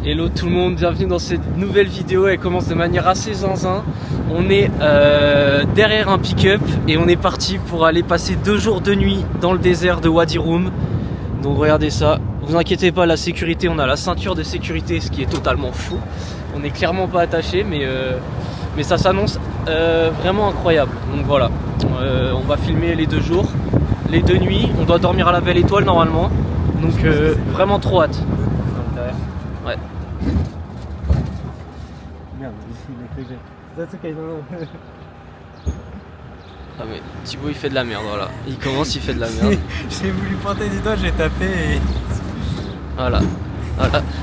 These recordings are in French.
Hello tout le monde, bienvenue dans cette nouvelle vidéo. Elle commence de manière assez zinzin. On est derrière un pick-up et on est parti pour aller passer 2 jours de nuit dans le désert de Wadi Rum. Donc regardez ça, vous inquiétez pas, la sécurité, on a la ceinture de sécurité, ce qui est totalement fou. On n'est clairement pas attaché, mais ça s'annonce vraiment incroyable. Donc voilà, on va filmer les 2 jours, les 2 nuits. On doit dormir à la Belle Étoile normalement. Donc vraiment trop hâte. Ouais. Merde, il est That's okay, non. Ah mais Thibaut il fait de la merde, voilà. Il commence, il fait de la merde. J'ai voulu pointer du doigt, j'ai tapé et... Voilà.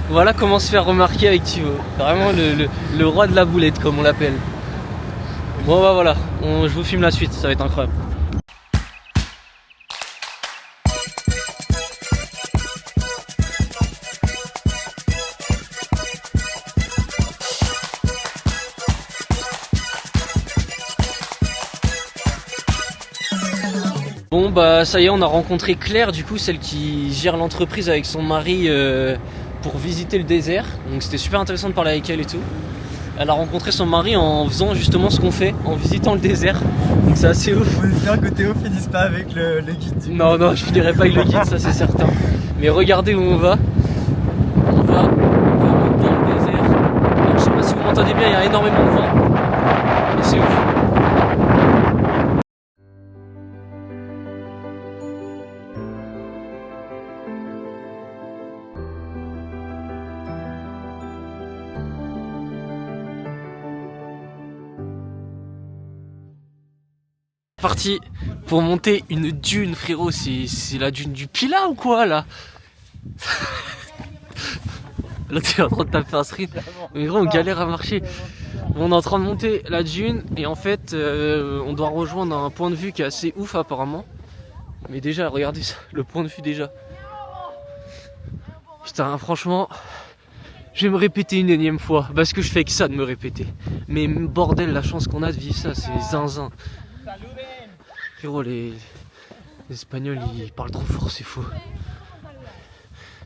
Voilà comment se faire remarquer avec Thibaut. Vraiment le roi de la boulette comme on l'appelle. Bon bah voilà, je vous filme la suite, ça va être incroyable. Bon bah ça y est, on a rencontré Claire, du coup celle qui gère l'entreprise avec son mari pour visiter le désert. Donc c'était super intéressant de parler avec elle et tout. Elle a rencontré son mari en faisant justement ce qu'on fait, en visitant le désert. Donc c'est assez ouf. On espère que Théo finisse pas avec le guide. Non, je finirai pas avec le guide, ça c'est certain. Mais regardez où on va. On va dans le désert. Alors, je sais pas si vous m'entendez bien, il y a énormément de vent. Et c'est ouf. Parti pour monter une dune, frérot. C'est la dune du Pila ou quoi là? Là t'es en train de taper un street. Mais gros on galère à marcher. On est en train de monter la dune et en fait on doit rejoindre un point de vue qui est assez ouf apparemment. Mais déjà regardez ça, le point de vue déjà. Putain franchement, je vais me répéter une énième fois parce que je fais que ça de me répéter. Mais bordel, la chance qu'on a de vivre ça, c'est zinzin. Frérot, les Espagnols ils parlent trop fort, c'est faux.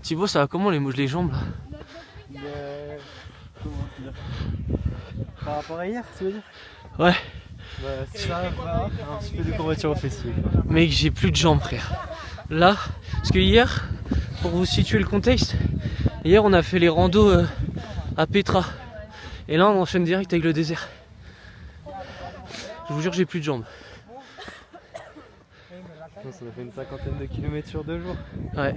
Thibaut, ça va comment les jambes là? Comment dire? Par rapport à hier, tu veux dire? Ouais. Bah ça va, un petit peu de courbature au fessier. Mec, j'ai plus de jambes, frère. Là, parce que hier, pour vous situer le contexte, hier on a fait les randos à Petra. Et là on enchaîne direct avec le désert. Je vous jure, j'ai plus de jambes. Ça fait une cinquantaine de kilomètres sur 2 jours. Ouais.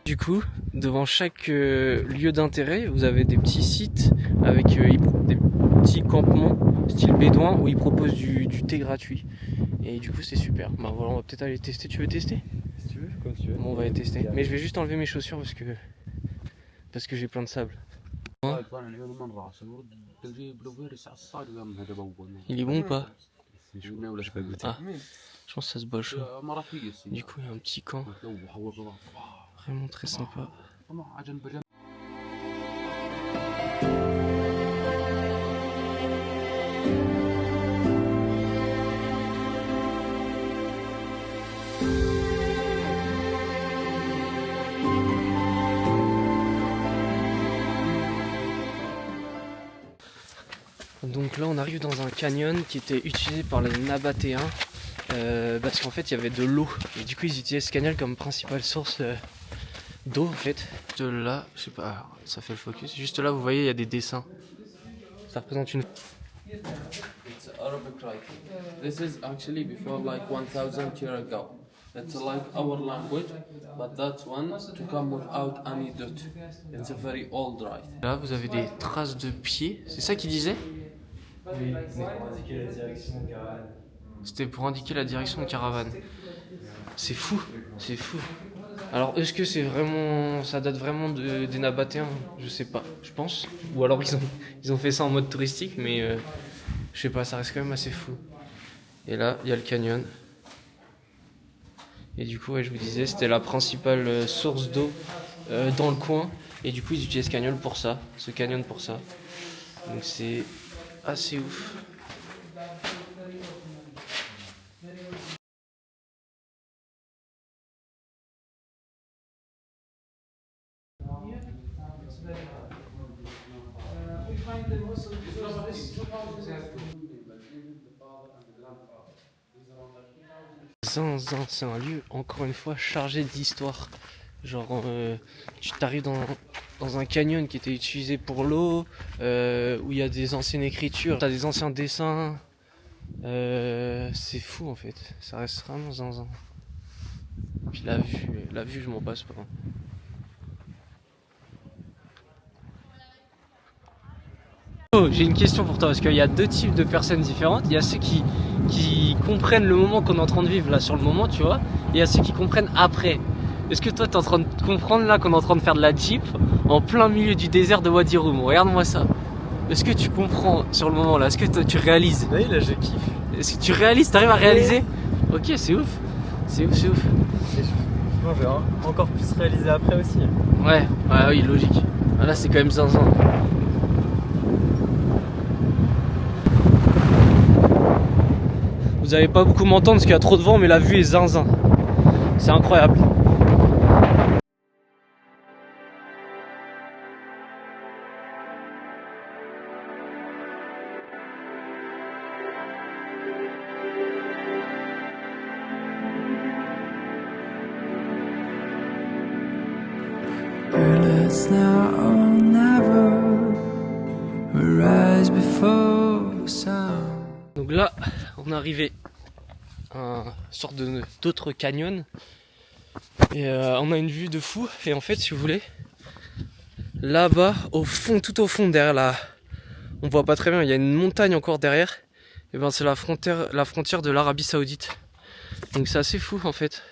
Du coup, devant chaque lieu d'intérêt, vous avez des petits sites avec des petits campements style bédouin où ils proposent du thé gratuit. Et du coup, c'est super. Bah voilà, on va peut-être aller tester. Tu veux tester? Si tu veux, comme tu veux. Bon, on va aller tester. Mais je vais juste enlever mes chaussures parce que j'ai plein de sable. Il est bon ou pas? C'est chaud, j'ai pas goûté. Ah, je pense que ça se boit chaud. Du coup, il y a un petit camp. Vraiment très sympa. Donc là on arrive dans un canyon qui était utilisé par les Nabatéens parce qu'en fait il y avait de l'eau et du coup ils utilisaient ce canyon comme principale source d'eau en fait. De là, je sais pas, ça fait le focus. Juste là vous voyez il y a des dessins. Ça représente une... It's Arabic writing. This is actually before like 1000 years ago. It's like our language, but that one to come without any dot. It's a very old writing. Là vous avez des traces de pieds, c'est ça qu'il disait? Oui, c'est pour indiquer la direction de caravane. C'était pour indiquer la direction de caravane. C'est fou, c'est fou. Alors est-ce que c'est vraiment, ça date vraiment des Nabatéens? Je sais pas, je pense. Ou alors ils ont fait ça en mode touristique, mais je sais pas, ça reste quand même assez fou. Et là, il y a le canyon. Et du coup, ouais, je vous disais, c'était la principale source d'eau dans le coin. Et du coup, ils utilisent ce canyon pour ça. Donc c'est assez ouf. Zinzin, c'est un lieu, encore une fois, chargé d'histoire. Genre, tu t'arrives dans un canyon qui était utilisé pour l'eau, où il y a des anciennes écritures, t'as des anciens dessins. C'est fou en fait, ça reste vraiment zinzin. Puis la vue, je m'en passe pas. Oh, j'ai une question pour toi, parce qu'il y a deux types de personnes différentes. Il y a ceux qui comprennent le moment qu'on est en train de vivre là sur le moment, tu vois, et il y a ceux qui comprennent après. Est-ce que toi t'es en train de comprendre là qu'on est en train de faire de la Jeep en plein milieu du désert de Wadi Rum? Regarde-moi ça. Est-ce que tu comprends sur le moment là? Est-ce que tu réalises? Oui, là, je kiffe. Est-ce que tu réalises? T'arrives à réaliser? Ok, c'est ouf. C'est ouf. Moi, je vais encore plus réaliser après aussi. Ouais, oui, logique. Ah, là, c'est quand même zinzin. Vous allez pas beaucoup m'entendre parce qu'il y a trop de vent, mais la vue est zinzin. C'est incroyable. Let's now or never rise before the sun. Donc là, on est arrivé à une sorte d'autre canyon. Et on a une vue de fou. Et en fait, si vous voulez, là-bas, au fond, tout au fond, derrière là, on voit pas très bien, il y a une montagne encore derrière. Et ben c'est la frontière de l'Arabie Saoudite. Donc c'est assez fou en fait.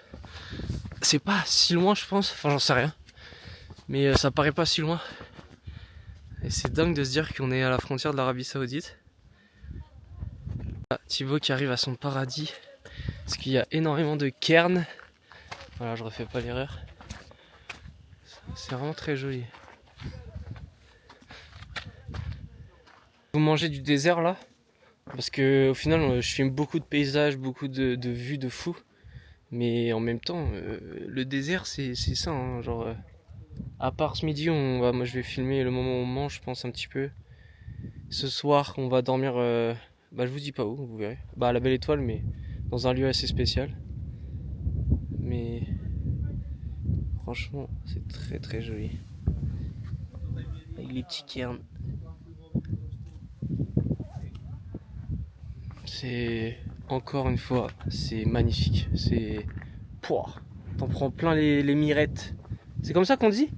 C'est pas si loin je pense, enfin j'en sais rien. Mais ça paraît pas si loin. Et c'est dingue de se dire qu'on est à la frontière de l'Arabie Saoudite. Là, Thibaut qui arrive à son paradis. Parce qu'il y a énormément de cairns. Voilà, je refais pas l'erreur. C'est vraiment très joli. Vous mangez du désert là? Parce que au final je filme beaucoup de paysages, beaucoup de vues de fou. Mais en même temps, le désert c'est ça, hein, genre à part ce midi, moi je vais filmer le moment où on mange, je pense un petit peu. Ce soir, on va dormir, je vous dis pas où, vous verrez. À la Belle Étoile, mais dans un lieu assez spécial. Mais franchement, c'est très très joli. Avec les petits cairns. C'est encore une fois, c'est magnifique. C'est pouah, t'en prends plein les mirettes. C'est comme ça qu'on dit?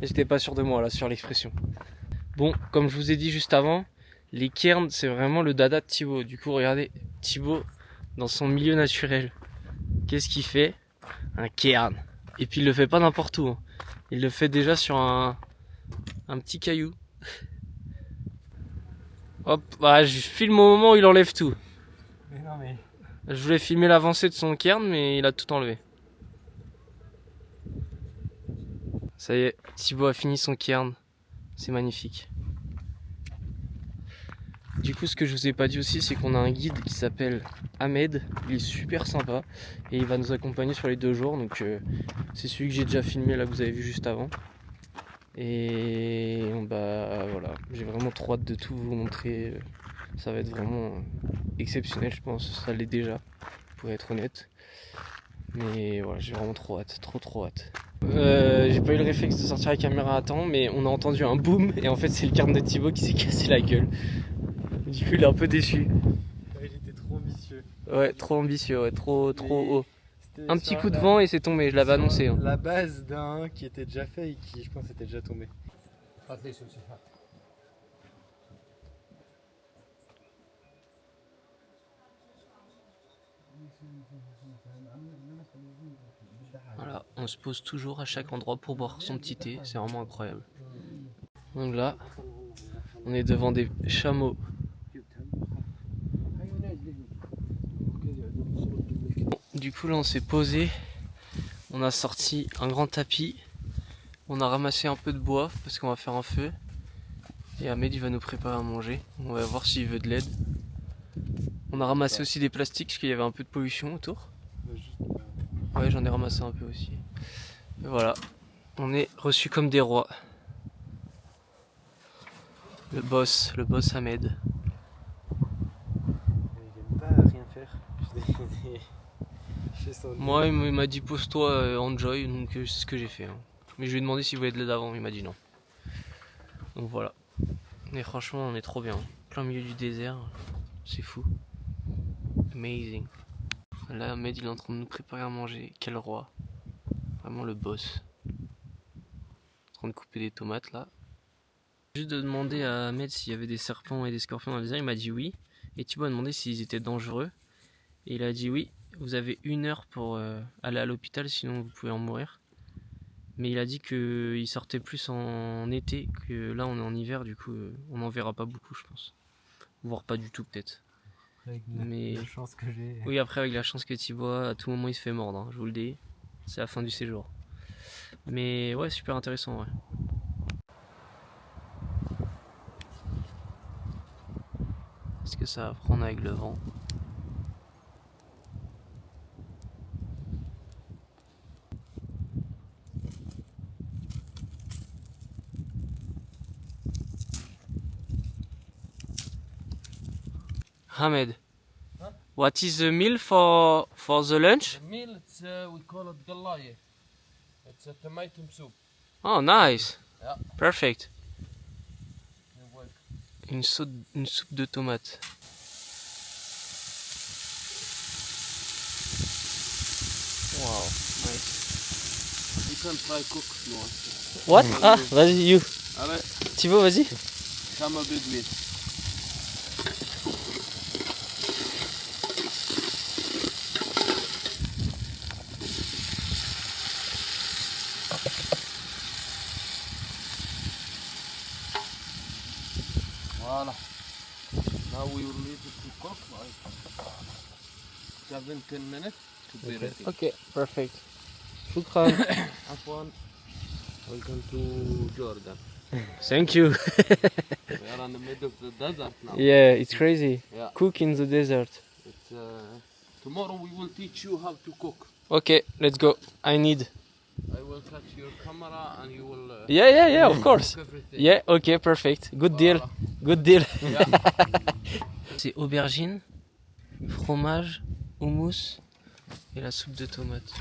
J'étais pas sûr de moi là sur l'expression. Bon, comme je vous ai dit juste avant, les cairns c'est vraiment le dada de Thibaut. Du coup, regardez Thibaut dans son milieu naturel. Qu'est-ce qu'il fait? Un cairn. Et puis il le fait pas n'importe où. Hein. Il le fait déjà sur un petit caillou. Hop, je filme au moment où il enlève tout. Mais non, mais. Je voulais filmer l'avancée de son cairn, mais il a tout enlevé. Ça y est, Thibaut a fini son cairn. C'est magnifique. Du coup, ce que je vous ai pas dit aussi, c'est qu'on a un guide qui s'appelle Ahmed. Il est super sympa et il va nous accompagner sur les 2 jours. Donc, c'est celui que j'ai déjà filmé là, que vous avez vu juste avant. Et voilà, j'ai vraiment trop hâte de tout vous montrer. Ça va être vraiment exceptionnel, je pense. Ça l'est déjà, pour être honnête. Mais voilà, j'ai vraiment trop hâte, trop hâte. J'ai pas eu le réflexe de sortir la caméra à temps, mais on a entendu un boom et en fait c'est le cairn de Thibaut qui s'est cassé la gueule. Du coup il est un peu déçu. Ouais, il était trop ambitieux. Ouais, trop ambitieux, ouais, trop haut. Un petit coup de vent et c'est tombé, je l'avais annoncé. Hein. La base d'un qui était déjà fait et qui je pense était déjà tombé. Voilà, on se pose toujours à chaque endroit pour boire son petit thé, c'est vraiment incroyable. Donc là, On est devant des chameaux. Du coup là on s'est posé, on a sorti un grand tapis, on a ramassé un peu de bois parce qu'on va faire un feu. Et Ahmed il va nous préparer à manger, on va voir s'il veut de l'aide. On a ramassé aussi des plastiques parce qu'il y avait un peu de pollution autour. Ouais, j'en ai ramassé un peu aussi. Et voilà, on est reçus comme des rois. Le boss Ahmed. J'aime pas rien faire. Moi il m'a dit pose-toi, enjoy, donc c'est ce que j'ai fait. Hein. Mais je lui ai demandé s'il voulait de l'aide avant, il m'a dit non. Donc voilà. Mais franchement on est trop bien. Plein milieu du désert, c'est fou. Amazing. Là Ahmed il est en train de nous préparer à manger. Quel roi. Vraiment le boss. En train de couper des tomates là. Juste de demander à Ahmed s'il y avait des serpents et des scorpions dans le désert, il m'a dit oui. Et Thibaut a demandé s'ils étaient dangereux. Et il a dit oui, vous avez 1 heure pour aller à l'hôpital, sinon vous pouvez en mourir. Mais il a dit qu'il sortait plus en été, que là on est en hiver, du coup on n'en verra pas beaucoup je pense. Voire pas du tout peut-être. Avec Mais la chance que j'ai. oui, après avec la chance que Thibaut a, à tout moment il se fait mordre, hein, je vous le dis. C'est la fin du séjour. Mais ouais, super intéressant ouais. Est-ce que ça va prendre avec le vent? Ahmed, what is the meal for the lunch? The meal, it's, we call it gallaye. It's a tomato soup. Oh, nice. Yeah. Perfect. You're welcome. Une soupe de tomates. Wow, nice. You can try cook if you want. What? Ah, vas-y, you. Allez, Thibaut, vas-y. come a bit meat. Voilà. Now we will leave it to cook like 7-10 minutes to be ready. Ok, perfect. Shukran. Afwan, welcome to Jordan. Thank you. We are in the middle of the desert now. Yeah, it's crazy. Yeah. Cook in the desert. It's, tomorrow we will teach you how to cook. Okay, let's go. I need. I will catch your camera and you will Yeah, of course. cook everything. Yeah, ok, perfect. Good deal. Voilà. Good deal. Yeah. C'est aubergine, fromage, houmous et la soupe de tomates.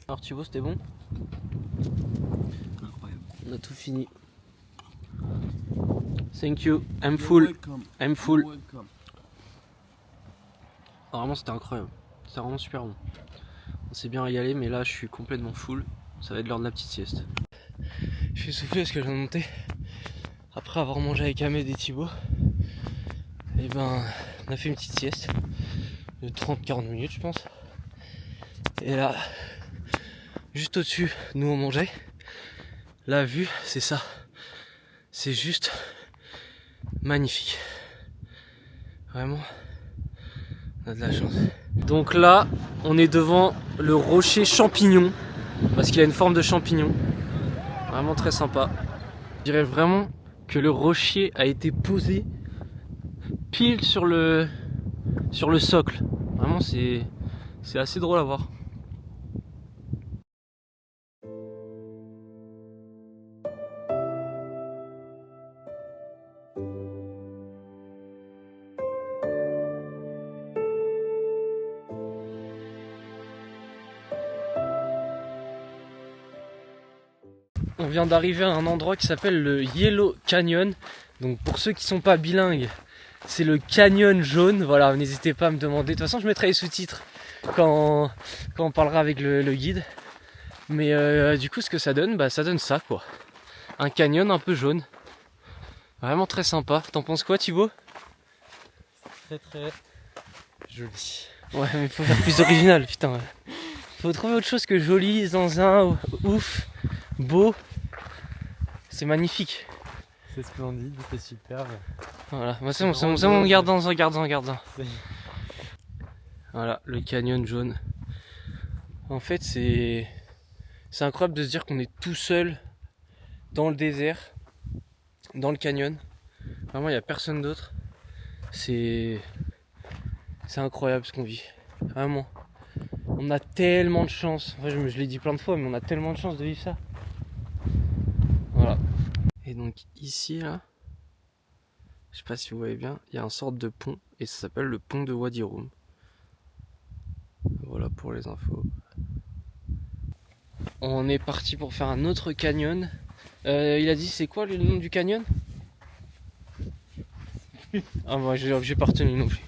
Alors Thibaut, c'était bon? Incroyable. On a tout fini. Thank you. I'm full. Welcome. I'm full. Welcome. Alors, vraiment c'était incroyable. C'était vraiment super bon. On s'est bien régalé, mais là je suis complètement full. Ça va être l'heure de la petite sieste. Je suis soufflé parce que je viens de monter. Après avoir mangé avec Ahmed et Thibaut, et ben on a fait une petite sieste de 30-40 minutes je pense. Et là, juste au-dessus, nous on mangeait. La vue, c'est ça. C'est juste magnifique. Vraiment, on a de la chance. Donc là, on est devant le rocher champignon, parce qu'il a une forme de champignon. Vraiment très sympa. Je dirais vraiment que le rocher a été posé pile sur le socle. Vraiment, c'est assez drôle à voir. On vient d'arriver à un endroit qui s'appelle le Yellow Canyon. Donc pour ceux qui sont pas bilingues, c'est le canyon jaune. Voilà, n'hésitez pas à me demander. De toute façon, je mettrai les sous-titres quand on parlera avec le guide. Mais du coup, ce que ça donne, bah ça donne ça quoi. Un canyon un peu jaune. Vraiment très sympa. T'en penses quoi, Thibaut? Très joli. Ouais, mais faut faire plus original, putain. Faut trouver autre chose que joli, zinzin, ouf, beau. C'est magnifique. C'est splendide, c'est superbe. Voilà, bah c'est bon, on regarde dans. Voilà, le canyon jaune. En fait, c'est incroyable de se dire qu'on est tout seul dans le désert, dans le canyon. Vraiment, il n'y a personne d'autre. C'est incroyable ce qu'on vit. Vraiment. On a tellement de chance. Enfin, je l'ai dit plein de fois, mais on a tellement de chance de vivre ça. Voilà. Et donc ici, là, je sais pas si vous voyez bien, il y a une sorte de pont et ça s'appelle le pont de Wadi Rum. Voilà pour les infos. On est parti pour faire un autre canyon. Il a dit c'est quoi le nom du canyon? Ah bah j'ai pas retenu non plus.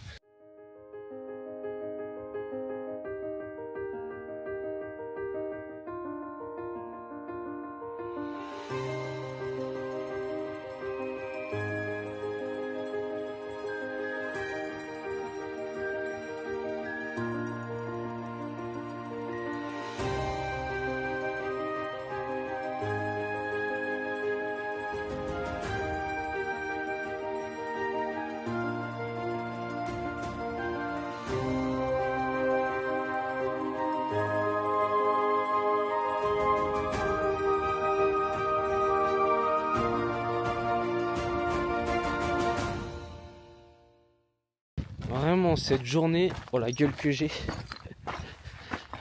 Vraiment cette journée, oh la gueule que j'ai.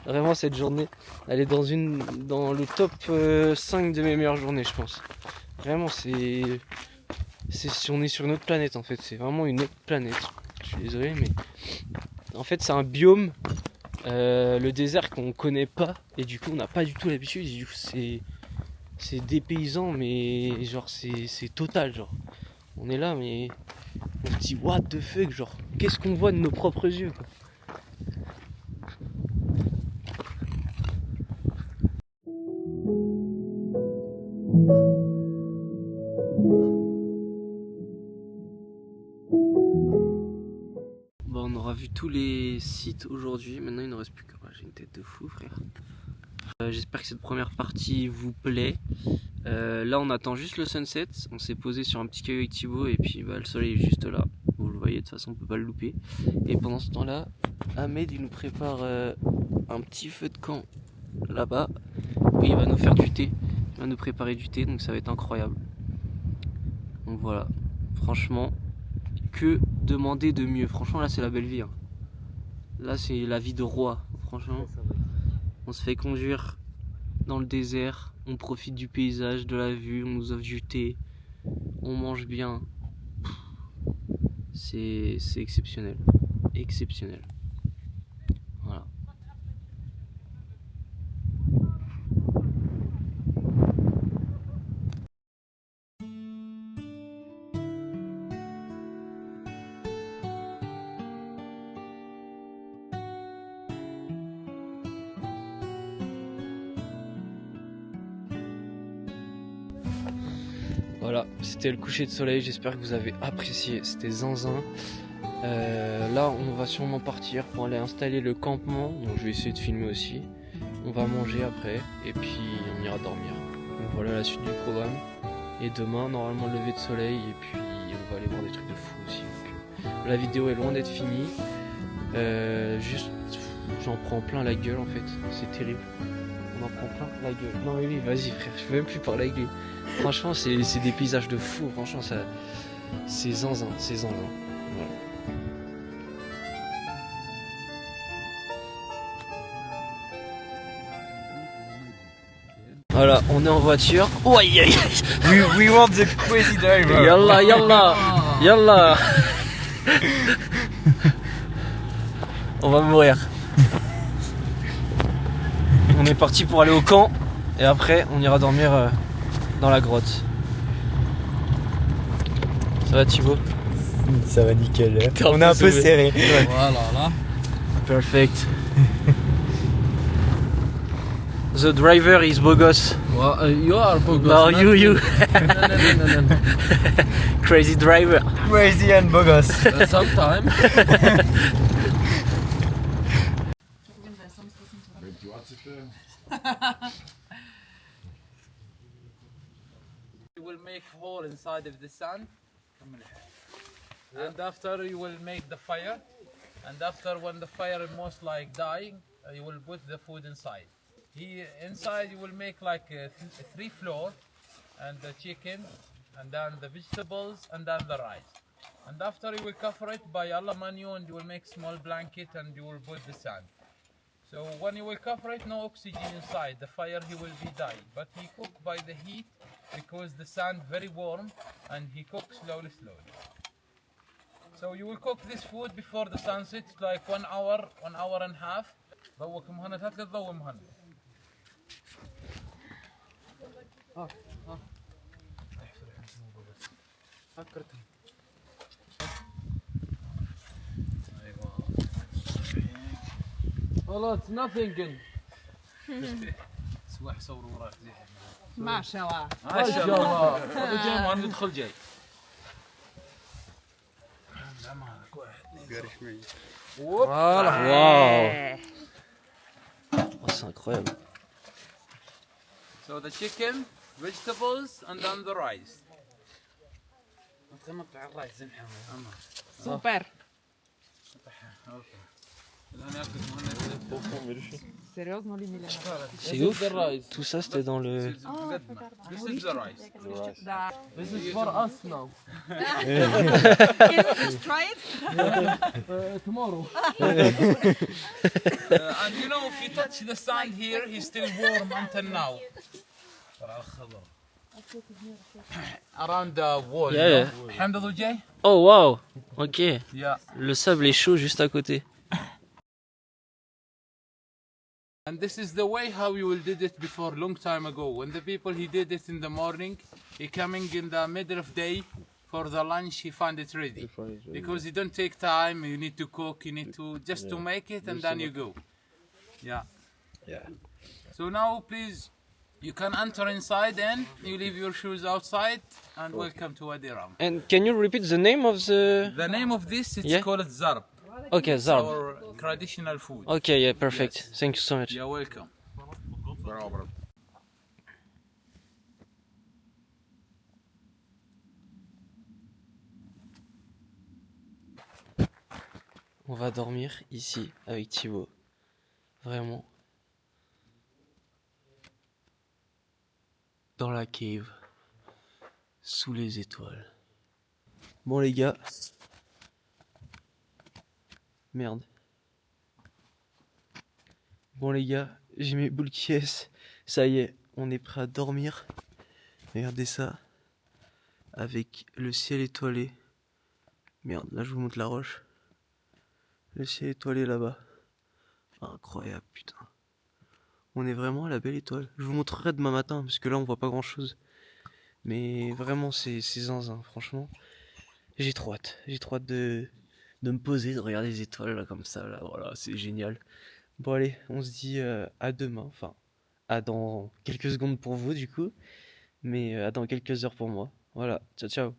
Vraiment cette journée, elle est dans le top 5 de mes meilleures journées je pense. Vraiment on est sur une autre planète en fait, c'est vraiment une autre planète. Je suis désolé mais en fait c'est un biome, le désert qu'on connaît pas et du coup on n'a pas du tout l'habitude. Du coup c'est dépaysant mais genre c'est total genre. On est là mais on se dit what the fuck, genre qu'est-ce qu'on voit de nos propres yeux quoi. Bon, on aura vu tous les sites aujourd'hui, maintenant il ne reste plus que... J'ai une tête de fou frère. J'espère que cette première partie vous plaît. Là on attend juste le sunset, on s'est posé sur un petit caillou avec Thibaut et puis bah, le soleil est juste là. Vous le voyez, de toute façon on peut pas le louper. Et pendant ce temps là, Ahmed il nous prépare un petit feu de camp là-bas. Oui, il va nous faire du thé, il va nous préparer du thé, donc ça va être incroyable. Donc voilà, franchement, que demander de mieux? Franchement là c'est la belle vie hein. Là c'est la vie de roi, franchement. On se fait conduire dans le désert, on profite du paysage, de la vue, on nous offre du thé, on mange bien. C'est exceptionnel, exceptionnel. Voilà. Voilà, c'était le coucher de soleil, j'espère que vous avez apprécié, c'était zinzin. Là on va sûrement partir pour aller installer le campement, donc je vais essayer de filmer aussi. On va manger après et puis on ira dormir. Donc voilà la suite du programme. Et demain normalement lever de soleil et puis on va aller voir des trucs de fou aussi. Donc, la vidéo est loin d'être finie. Juste j'en prends plein la gueule en fait, c'est terrible. On en prend plein la gueule. Non mais oui vas-y frère, je peux même plus parler avec lui. Franchement c'est des paysages de fou, franchement ça c'est zinzin, c'est zinzin. Voilà, on est en voiture. Oh, aïe, aïe, aïe. We want the crazy driver. Yallah, yallah, yallah. On va mourir. On est parti pour aller au camp et après on ira dormir dans la grotte. Ça va Thibaut? Ça va nickel. On est un peu serré. Ouais. Voilà, là. Perfect. The driver is bogus. Well, you are bogus. No, you. No. Crazy driver. Crazy and bogus. Sometimes. hole inside of the sand. And after you will make the fire. And after when the fire is most like dying, you will put the food inside. Inside you will make like three floor, and the chicken, and then the vegetables, and then the rice. And after you will cover it by aluminium, and you will make small blanket, and you will put the sand. So when you will cover it, no oxygen inside. The fire he will be dying, but he cook by the heat because the sand very warm, and he cooks slowly. So you will cook this food before the sunset, like 1 hour, 1 hour and a half. ضوك مهند، هات لي الضوء مهند. والله it's nothing. سواح صوروا وراك زي ما شاء الله. ما شاء الله. جاي مهند ندخل جاي. Waouh. Oh, c'est incroyable. So the chicken, vegetables, and then the rice. Super. Серьезно ли, Милена? C'est ouf. Tout ça c'était dans le. This is the rice. Да. This is for us now. Can you just try it? Tomorrow. And you know, if you touch the sand here, he's still warm until now. Around the wall. Yeah. Hamdallah Jay? Oh wow. Ok. Yeah. Le sable est chaud juste à côté. And this is the way how you will did it before long time ago. When the people he did it in the morning, he coming in the middle of day for the lunch, he find it ready. Because you don't take time, you need to cook, you need to just to make it and then you go. Yeah. So now please, you can enter inside and you leave your shoes outside and welcome to Wadi Rum. And can you repeat the name of the? The name of this, it's Yeah. called Zarb. Okay, Zarb. Our traditional food. Okay, yeah, perfect. Thank you so much. You're welcome. On va dormir ici avec Thibaut. Vraiment. Dans la cave. Sous les étoiles. Bon les gars. Merde. Bon les gars, j'ai mes boules qui est. Ça y est, on est prêt à dormir. Regardez ça. Avec le ciel étoilé. Merde, là je vous montre la roche. Le ciel étoilé là-bas. Incroyable, putain. On est vraiment à la belle étoile. Je vous montrerai demain matin, parce que là on voit pas grand chose. Mais vraiment c'est zinzin, franchement. J'ai trop hâte. J'ai trop hâte de me poser, de regarder les étoiles là comme ça. Là, voilà, c'est génial. Bon allez, on se dit à demain. Enfin, à dans quelques secondes pour vous du coup. Mais à dans quelques heures pour moi. Voilà, ciao ciao.